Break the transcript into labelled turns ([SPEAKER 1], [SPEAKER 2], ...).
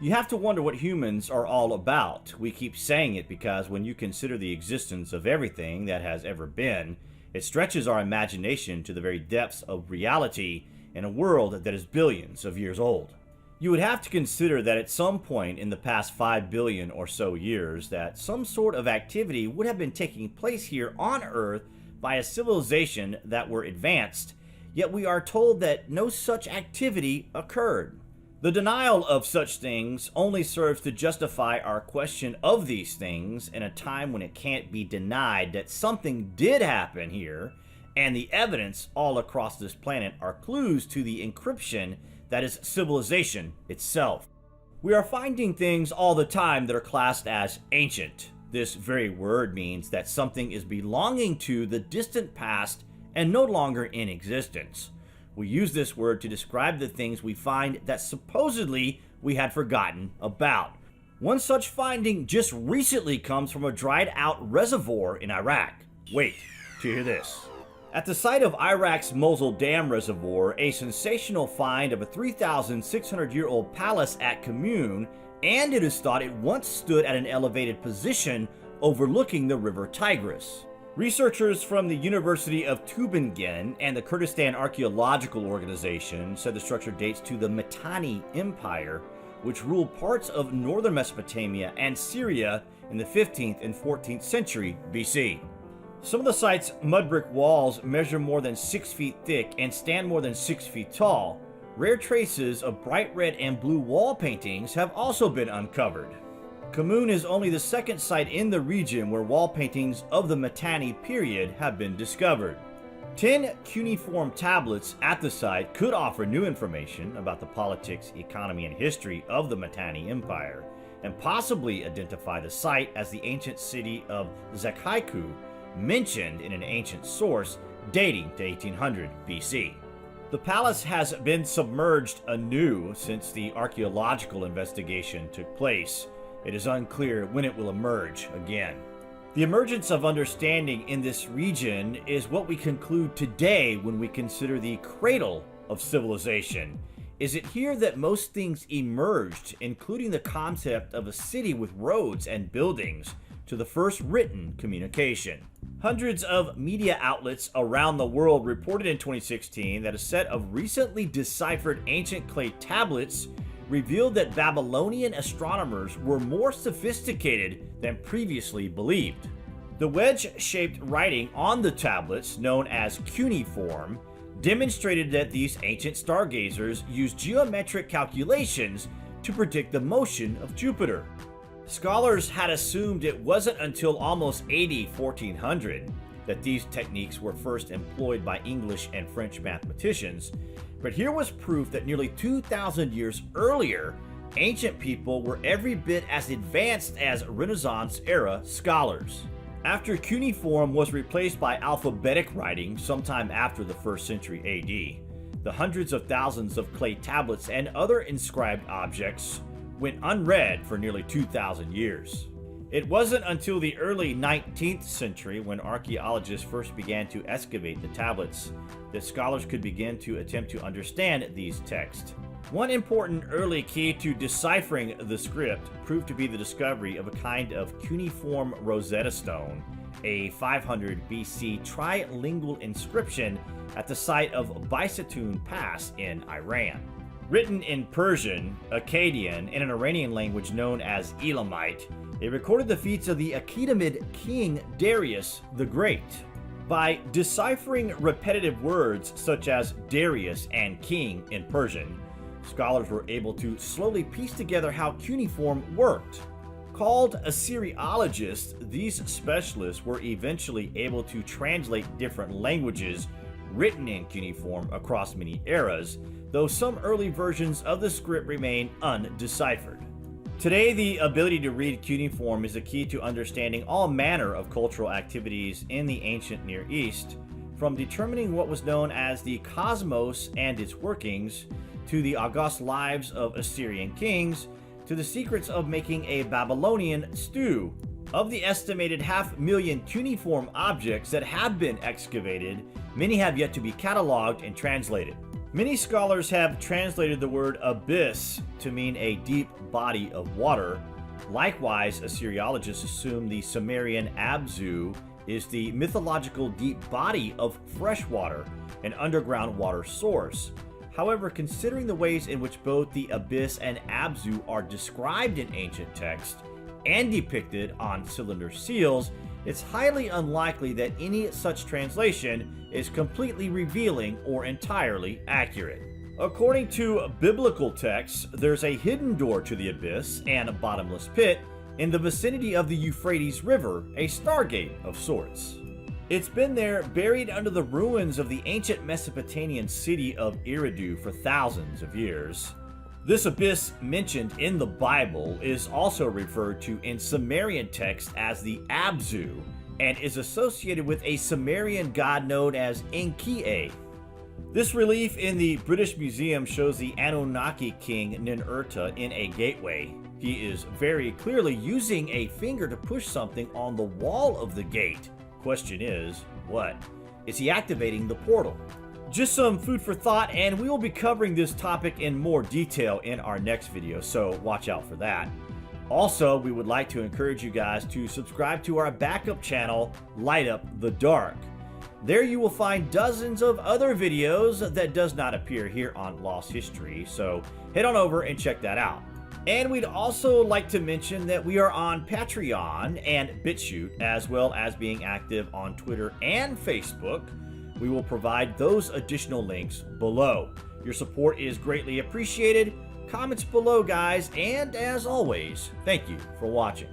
[SPEAKER 1] You have to wonder what humans are all about. We keep saying it because when you consider the existence of everything that has ever been, it stretches our imagination to the very depths of reality in a world that is billions of years old. You would have to consider that at some point in the past 5 billion or so years that some sort of activity would have been taking place here on Earth by a civilization that were advanced, yet we are told that no such activity occurred. The denial of such things only serves to justify our question of these things in a time when it can't be denied that something did happen here, and the evidence all across this planet are clues to the encryption that is civilization itself. We are finding things all the time that are classed as ancient. This very word means that something is belonging to the distant past and no longer in existence. We use this word to describe the things we find that supposedly we had forgotten about. One such finding just recently comes from a dried out reservoir in Iraq. Wait to hear this. At the site of Iraq's Mosul Dam reservoir, a sensational find of a 3,600-year-old palace at Qumran, and it is thought it once stood at an elevated position overlooking the river Tigris. Researchers from the University of Tübingen and the Kurdistan Archaeological Organization said the structure dates to the Mittani Empire, which ruled parts of northern Mesopotamia and Syria in the 15th and 14th century BC. Some of the site's mud brick walls measure more than 6 feet thick and stand more than 6 feet tall. Rare traces of bright red and blue wall paintings have also been uncovered. Qumran is only the second site in the region where wall paintings of the Mitanni period have been discovered. 10 cuneiform tablets at the site could offer new information about the politics, economy, and history of the Mittani Empire, and possibly identify the site as the ancient city of Zekhaiku, mentioned in an ancient source dating to 1800 BC. The palace has been submerged anew since the archaeological investigation took place. It is unclear when it will emerge again. The emergence of understanding in this region is what we conclude today when we consider the cradle of civilization. Is it here that most things emerged, including the concept of a city with roads and buildings, to the first written communication? Hundreds of media outlets around the world reported in 2016 that a set of recently deciphered ancient clay tablets revealed that Babylonian astronomers were more sophisticated than previously believed. The wedge-shaped writing on the tablets, known as cuneiform, demonstrated that these ancient stargazers used geometric calculations to predict the motion of Jupiter. Scholars had assumed it wasn't until almost AD 1400 that these techniques were first employed by English and French mathematicians, but here was proof that nearly 2,000 years earlier, ancient people were every bit as advanced as Renaissance-era scholars. After cuneiform was replaced by alphabetic writing sometime after the 1st century AD, the hundreds of thousands of clay tablets and other inscribed objects went unread for nearly 2,000 years. It wasn't until the early 19th century, when archaeologists first began to excavate the tablets, that scholars could begin to attempt to understand these texts. One important early key to deciphering the script proved to be the discovery of a kind of cuneiform Rosetta Stone, a 500 BC trilingual inscription at the site of Bisatun Pass in Iran. Written in Persian, Akkadian, and an Iranian language known as Elamite, it recorded the feats of the Achaemenid king Darius the Great. By deciphering repetitive words such as Darius and king in Persian, scholars were able to slowly piece together how cuneiform worked. Called Assyriologists, these specialists were eventually able to translate different languages written in cuneiform across many eras, though some early versions of the script remain undeciphered. Today, the ability to read cuneiform is a key to understanding all manner of cultural activities in the ancient Near East, from determining what was known as the cosmos and its workings, to the august lives of Assyrian kings, to the secrets of making a Babylonian stew. Of the estimated 500,000 cuneiform objects that have been excavated, many have yet to be cataloged and translated. Many scholars have translated the word abyss to mean a deep body of water. Likewise, Assyriologists assume the Sumerian Abzu is the mythological deep body of fresh water, an underground water source. However, considering the ways in which both the abyss and Abzu are described in ancient texts and depicted on cylinder seals, it's highly unlikely that any such translation is completely revealing or entirely accurate. According to biblical texts, there's a hidden door to the abyss and a bottomless pit in the vicinity of the Euphrates River, a stargate of sorts. It's been there buried under the ruins of the ancient Mesopotamian city of Eridu for thousands of years. This abyss mentioned in the Bible is also referred to in Sumerian text as the Abzu and is associated with a Sumerian god known as Enki. This relief in the British Museum shows the Anunnaki king Ninurta in a gateway. He is very clearly using a finger to push something on the wall of the gate. Question is, what? Is he activating the portal? Just some food for thought, and we will be covering this topic in more detail in our next video, so watch out for that. Also, we would like to encourage you guys to subscribe to our backup channel, Light Up the Dark. There you will find dozens of other videos that does not appear here on Lost History, so head on over and check that out. And we'd also like to mention that we are on Patreon and BitChute, as well as being active on Twitter and Facebook. We will provide those additional links below. Your support is greatly appreciated. Comments below, guys, and as always, thank you for watching.